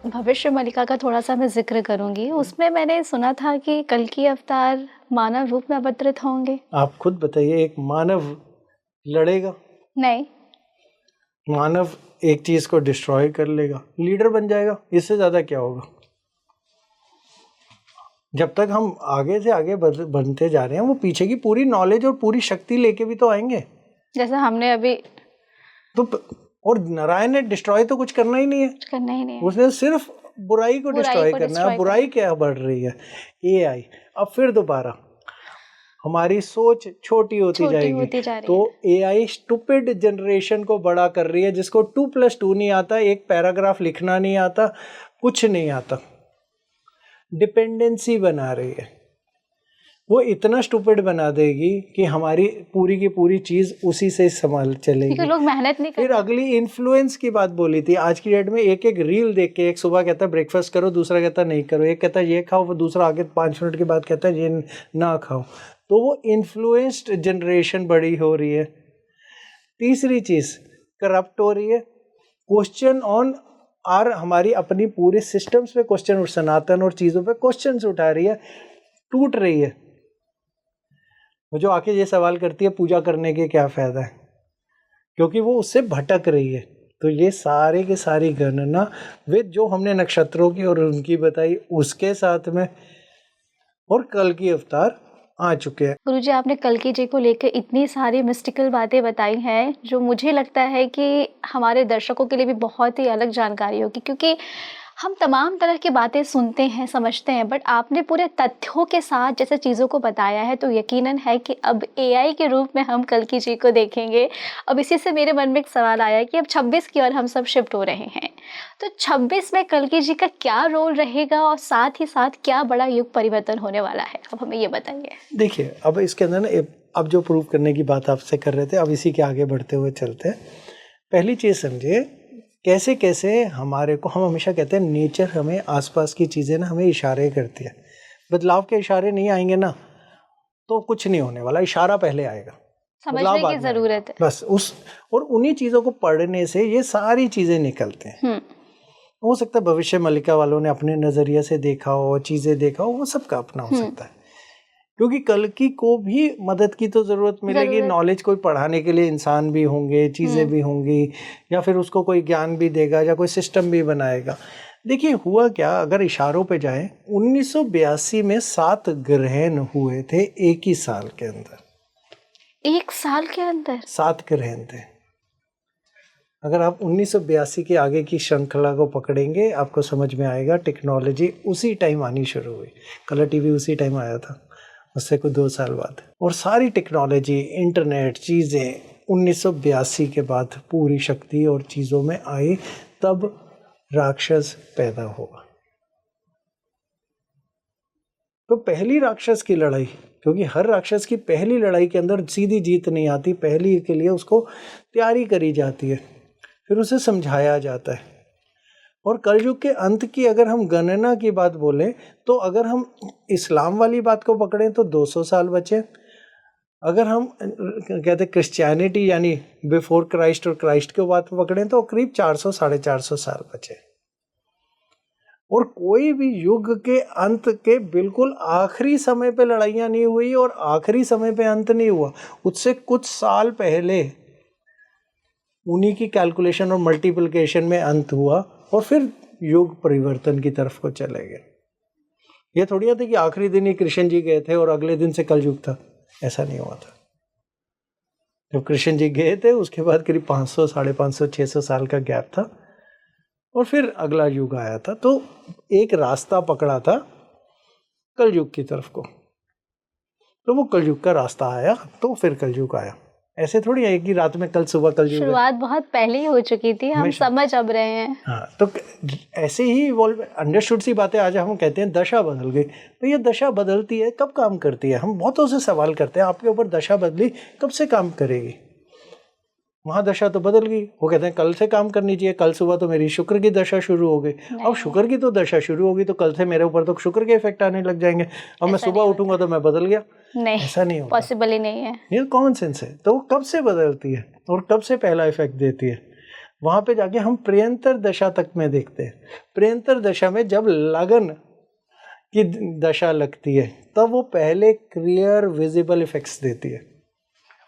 भविष्य मलिका का थोड़ा-सा मैं ज़िक्र करूँगी। उसमें मैंने सुना था कि कल्कि अवतार मानव रूप में अवतरित होंगे। आप खुद बताइए, एक मानव लड़ेगा? नहीं। मानव एक चीज को डिस्ट्रॉय कर लेगा, लीडर बन जाएगा, इससे ज्यादा क्या होगा? जब तक हम आगे से आगे बनते जा रहे हैं, वो पीछे की पूरी नॉलेज और पूरी शक्ति लेके भी तो आएंगे। जैसे हमने अभी तो और नारायण ने डिस्ट्रॉय तो कुछ करना ही नहीं है, करना ही नहीं है। उसने सिर्फ बुराई को डिस्ट्रॉय करना है। बुराई क्या बढ़ रही है? एआई। अब फिर दोबारा हमारी सोच छोटी होती जाएगी, तो एआई स्टूपिड जनरेशन को बड़ा कर रही है, जिसको 2+2 नहीं आता, एक पैराग्राफ लिखना नहीं आता, कुछ नहीं आता, डिपेंडेंसी बना रही है। वो इतना स्टूपिड बना देगी कि हमारी पूरी की पूरी चीज उसी से संभाल चलेगी। लोग मेहनत नहीं करते। फिर अगली इन्फ्लुएंस की बात बोली थी। आज की डेट में एक एक रील देख के, एक सुबह कहता है ब्रेकफास्ट करो, दूसरा कहता है नहीं करो, एक कहता है ये खाओ, वो दूसरा आगे 5 मिनट के बाद कहता है ये ना खाओ। तो वो इन्फ्लुएंस्ड जनरेशन बड़ी हो रही है। तीसरी चीज करप्ट हो रही है। क्वेश्चन ऑन आर हमारी अपनी पूरे सिस्टम्स पे क्वेश्चन, सनातन और चीजों पे क्वेश्चन उठा रही है, टूट रही है। वो जो आके ये सवाल करती है पूजा करने के क्या फायदा है, क्योंकि वो उससे भटक रही है। तो ये सारे के सारी गणना विद जो हमने नक्षत्रों की और उनकी बताई उसके साथ में, और कल की अवतार आ चुके हैं। गुरुजी, आपने कल्कि जी को लेकर इतनी सारी मिस्टिकल बातें बताई हैं जो मुझे लगता है कि हमारे दर्शकों के लिए भी बहुत ही अलग जानकारी होगी, क्योंकि हम तमाम तरह की बातें सुनते हैं, समझते हैं, बट आपने पूरे तथ्यों के साथ जैसे चीज़ों को बताया है, तो यकीनन है कि अब एआई के रूप में हम कल्कि जी को देखेंगे। अब इसी से मेरे मन में एक सवाल आया कि अब 26 की ओर हम सब शिफ्ट हो रहे हैं, तो 26 में कल्कि जी का क्या रोल रहेगा और साथ ही साथ क्या बड़ा युग परिवर्तन होने वाला है? अब हमें ये बताइए। देखिए, अब इसके अंदर ना, अब जो प्रूव करने की बात आपसे कर रहे थे, अब इसी के आगे बढ़ते हुए चलते हैं। पहली चीज़ समझिए, कैसे कैसे हमारे को, हम हमेशा कहते हैं नेचर हमें आसपास की चीज़ें ना हमें इशारे करती है। बदलाव के इशारे नहीं आएंगे ना तो कुछ नहीं होने वाला, इशारा पहले आएगा, समझने की ज़रूरत है बस। और उन्हीं चीज़ों को पढ़ने से ये सारी चीज़ें निकलते हैं। हो सकता है भविष्य मलिका वालों ने अपने नज़रिए से देखा हो, चीज़ें देखा हो, वो सबका अपना हो सकता है, क्योंकि कल्कि को भी मदद की तो ज़रूरत मिलेगी। नॉलेज कोई पढ़ाने के लिए इंसान भी होंगे, चीज़ें भी होंगी, या फिर उसको कोई ज्ञान भी देगा, या कोई सिस्टम भी बनाएगा। देखिए हुआ क्या, अगर इशारों पे जाएं, 1982 में 7 ग्रहण हुए थे एक ही साल के अंदर। एक साल के अंदर 7 ग्रहण थे। अगर आप 1982 के आगे की श्रृंखला को पकड़ेंगे, आपको समझ में आएगा टेक्नोलॉजी उसी टाइम आनी शुरू हुई। कलर टीवी उसी टाइम आया था, उससे कुछ 2 साल बाद। और सारी टेक्नोलॉजी, इंटरनेट, चीज़ें 1982 के बाद पूरी शक्ति और चीज़ों में आई, तब राक्षस पैदा हुआ। तो पहली राक्षस की लड़ाई, क्योंकि हर राक्षस की पहली लड़ाई के अंदर सीधी जीत नहीं आती, पहली के लिए उसको तैयारी करी जाती है, फिर उसे समझाया जाता है। और कलयुग के अंत की अगर हम गणना की बात बोलें, तो अगर हम इस्लाम वाली बात को पकड़ें तो 200 साल बचे। अगर हम कहते क्रिश्चियनिटी यानी बिफोर क्राइस्ट और क्राइस्ट की बात पकड़ें तो करीब 400 साढ़े 400 साल बचे। और कोई भी युग के अंत के बिल्कुल आखिरी समय पे लड़ाइयाँ नहीं हुई और आखिरी समय पे अंत नहीं हुआ, उससे कुछ साल पहले उन्हीं की कैलकुलेशन और मल्टीप्लिकेशन में अंत हुआ, और फिर युग परिवर्तन की तरफ को चले गए। ये थोड़ी था कि आखिरी दिन ही कृष्ण जी गए थे और अगले दिन से कल युग था, ऐसा नहीं हुआ था। जब कृष्ण जी गए थे उसके बाद करीब 500 साढ़े 500 600 साल का गैप था, और फिर अगला युग आया था। तो एक रास्ता पकड़ा था कल युग की तरफ को, तो वो कल युग का रास्ता आया, तो फिर कल युग आया। ऐसे थोड़ी है कि रात में कल सुबह कल युग। शुरुआत बहुत पहले ही हो चुकी थी, हम समझ अब रहे हैं। हाँ, तो ऐसे ही इवॉल्व अंडरस्टूड सी बातें। आज हम कहते हैं दशा बदल गई, तो ये दशा बदलती है, कब काम करती है? हम बहुतों से सवाल करते हैं, आपके ऊपर दशा बदली, कब से काम करेगी? वहाँ दशा तो बदल गई, वो कहते हैं कल से काम करनी चाहिए, कल सुबह तो मेरी शुक्र की दशा शुरू हो गई। अब शुक्र की तो दशा शुरू होगी तो कल से मेरे ऊपर तो शुक्र के इफेक्ट आने लग जाएंगे, अब मैं सुबह उठूंगा तो मैं बदल गया। नहीं, ऐसा नहीं होता, पॉसिबल ही नहीं है। ये कॉमन सेंस है। तो वो कब से बदलती है और कब से पहला इफेक्ट देती है? वहां पे जाके हम प्रियंतर दशा तक में देखते हैं। प्रियंतर दशा में जब लगन की दशा लगती है तब वो पहले क्लियर विजिबल इफेक्ट्स देती है,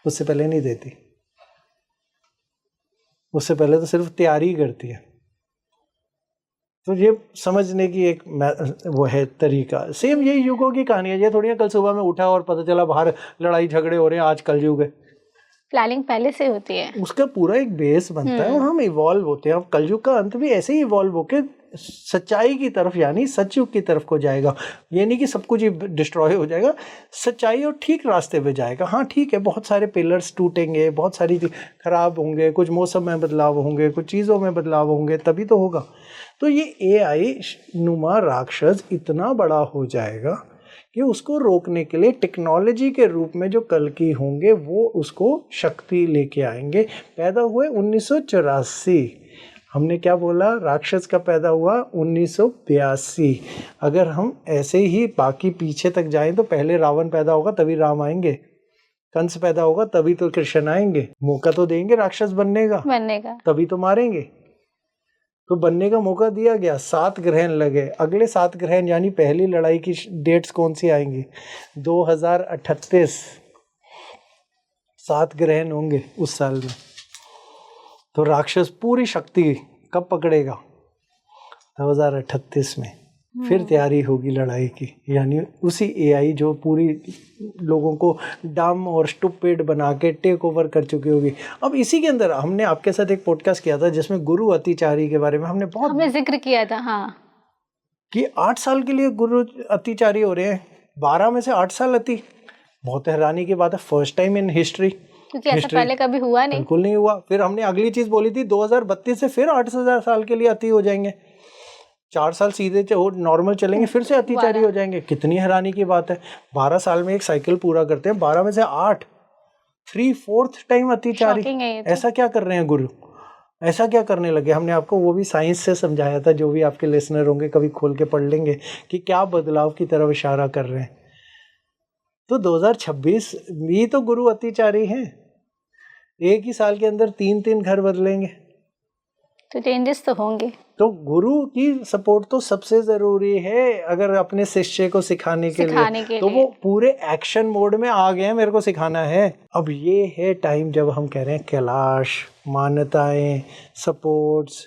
उससे पहले नहीं देती। उससे पहले तो सिर्फ तैयारी करती है। तो ये समझने की एक वो है तरीका। सेम यही युगों की कहानी है। ये थोड़ी है कल सुबह में उठा और पता चला बाहर लड़ाई झगड़े हो रहे हैं, आज कल युग है। प्लानिंग पहले से होती है, उसका पूरा एक बेस बनता है और हम इवॉल्व होते हैं। अब कलयुग का अंत भी ऐसे ही इवॉल्व होके सच्चाई की तरफ यानी सचयुग की तरफ को जाएगा। ये नहीं कि सब कुछ डिस्ट्रॉय हो जाएगा, सच्चाई और ठीक रास्ते पे जाएगा। हाँ ठीक है, बहुत सारे पिलर्स टूटेंगे, बहुत सारी खराब होंगे, कुछ मौसम में बदलाव होंगे, कुछ चीज़ों में बदलाव होंगे, तभी तो होगा। तो ये AI नुमा राक्षस इतना बड़ा हो जाएगा कि उसको रोकने के लिए टेक्नोलॉजी के रूप में जो कल्कि होंगे वो उसको शक्ति लेके आएंगे। पैदा हुए 1984, हमने क्या बोला, राक्षस का पैदा हुआ 1982। अगर हम ऐसे ही बाकी पीछे तक जाएं तो पहले रावण पैदा होगा तभी राम आएंगे, कंस पैदा होगा तभी तो कृष्ण आएंगे। मौका तो देंगे राक्षस बनने का तभी तो मारेंगे। तो बनने का मौका दिया गया, 7 ग्रहण लगे। अगले 7 ग्रहण यानी पहली लड़ाई की डेट्स कौन सी आएंगी? 2038 7 ग्रहण होंगे उस साल में। तो राक्षस पूरी शक्ति कब पकड़ेगा? 2038 में। फिर तैयारी होगी लड़ाई की, यानी उसी AI जो पूरी लोगों को डम और स्टूपिड बना के टेक ओवर कर चुकी होगी। अब इसी के अंदर हमने आपके साथ एक पॉडकास्ट किया था जिसमें गुरु अतिचारी के बारे में हमने जिक्र किया था। हाँ, कि 8 साल के लिए गुरु अतिचारी हो रहे हैं, 12 में से 8 साल अति। बहुत हैरानी की बात है, फर्स्ट टाइम इन हिस्ट्री, क्योंकि ऐसा पहले कभी हुआ नहीं, बिल्कुल नहीं हुआ। फिर हमने अगली चीज बोली थी 2032 से फिर 8,000 साल के लिए अति हो जाएंगे, 4 साल सीधे नॉर्मल चलेंगे, फिर से अतिचारी हो जाएंगे। कितनी हैरानी की बात है, 12 साल में एक साइकिल पूरा करते हैं, 12 में से 8, 3/4 टाइम अतिचारी। ऐसा क्या कर रहे हैं गुरु, ऐसा क्या करने लगे? हमने आपको वो भी साइंस से समझाया था, जो भी आपके लिसनर होंगे कभी खोल के पढ़ लेंगे कि क्या बदलाव की तरफ इशारा कर रहे हैं। तो 2026 भी तो गुरु अतिचारी हैं, एक ही साल के अंदर 3 घर बदलेंगे, तो चेंजेस तो होंगे। तो गुरु की सपोर्ट तो सबसे जरूरी है अगर अपने शिष्य को सिखाने के लिए। तो वो पूरे एक्शन मोड में आ गए हैं, मेरे को सिखाना है। अब ये है टाइम जब हम कह रहे हैं कैलाश, मान्यताएं, सपोर्ट्स,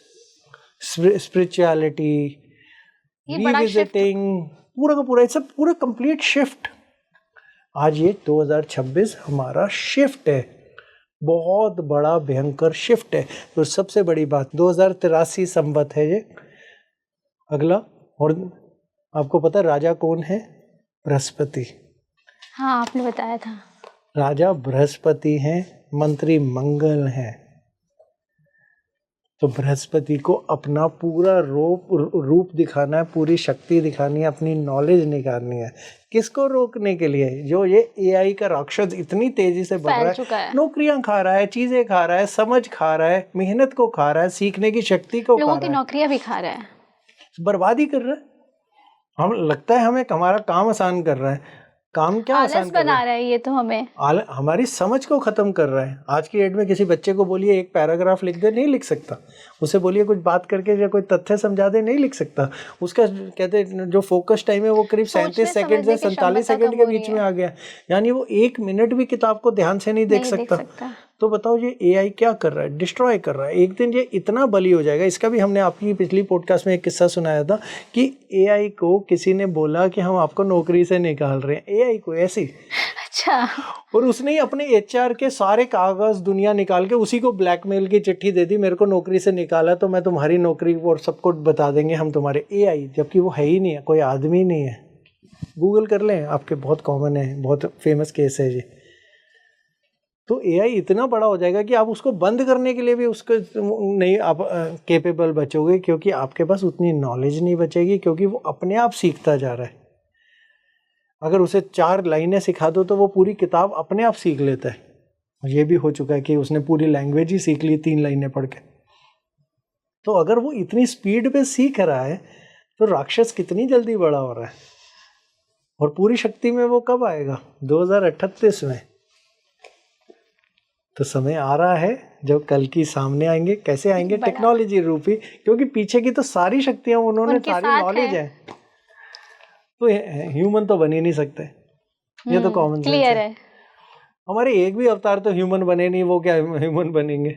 स्पिरिचुअलिटी, रिविजिटिंग, पूरा का पूरा सब पूरा कंप्लीट शिफ्ट। आज ये 2026 हमारा शिफ्ट है, बहुत बड़ा भयंकर शिफ्ट है। तो सबसे बड़ी बात 2083 संवत है ये अगला। और आपको पता राजा कौन है? बृहस्पति। हाँ, आपने बताया था। राजा बृहस्पति हैं, मंत्री मंगल हैं। तो बृहस्पति को अपना पूरा रूप दिखाना है, पूरी शक्ति दिखानी है, अपनी नॉलेज निकालनी है। किसको रोकने के लिए? जो ये AI का राक्षस इतनी तेजी से बढ़ रहा है, नौकरियां खा रहा है, चीजें खा रहा है, समझ खा रहा है, मेहनत को खा रहा है, सीखने की शक्ति को खा रहा है, लोगों की नौकरियां भी खा रहा है, बर्बादी कर रहा है। हम लगता है हमें हमारा काम आसान कर रहा है, काम क्या आसान बना रहा है, ये तो हमें हमारी समझ को खत्म कर रहा है। आज की डेट में किसी बच्चे को बोलिए एक पैराग्राफ लिख दे, नहीं लिख सकता। उसे बोलिए कुछ बात करके या कोई तथ्य समझा दे, नहीं लिख सकता। उसका कहते जो फोकस टाइम है वो करीब 37 सेकंड से 47 सेकंड के बीच में आ गया, यानी वो 1 मिनट भी किताब को ध्यान से नहीं देख सकता। तो बताओ ये AI क्या कर रहा है? डिस्ट्रॉय कर रहा है। एक दिन ये इतना बली हो जाएगा। इसका भी हमने आपकी पिछली पॉडकास्ट में एक किस्सा सुनाया था कि AI को किसी ने बोला कि हम आपको नौकरी से निकाल रहे हैं, AI को ऐसी। अच्छा। और उसने ही अपने HR के सारे कागज दुनिया निकाल के उसी को ब्लैकमेल की चिट्ठी दे दी, मेरे को नौकरी से निकाला तो मैं तुम्हारी नौकरी और सबको बता देंगे हम तुम्हारे। AI, जबकि वो है ही नहीं है, कोई आदमी नहीं है। गूगल कर लें, आपके बहुत कॉमन है, बहुत फेमस केस है ये। तो AI इतना बड़ा हो जाएगा कि आप उसको बंद करने के लिए भी उसको नहीं आप कैपेबल बचोगे, क्योंकि आपके पास उतनी नॉलेज नहीं बचेगी, क्योंकि वो अपने आप सीखता जा रहा है। अगर उसे 4 लाइनें सिखा दो तो वो पूरी किताब अपने आप सीख लेता है। ये भी हो चुका है कि उसने पूरी लैंग्वेज ही सीख ली 3 लाइनें पढ़ के। तो अगर वो इतनी स्पीड पे सीख रहा है तो राक्षस कितनी जल्दी बड़ा हो रहा है। और पूरी शक्ति में वो कब आएगा? 2038 में। तो समय आ रहा है जब कल की सामने आएंगे। कैसे आएंगे? टेक्नोलॉजी रूपी, क्योंकि पीछे की तो सारी शक्तियां उन्होंने, सारी नॉलेज है। तो ह्यूमन तो बन ही नहीं सकते, ये तो कॉमन सेंस है। हमारे एक भी अवतार तो ह्यूमन बने नहीं, वो क्या ह्यूमन बनेंगे?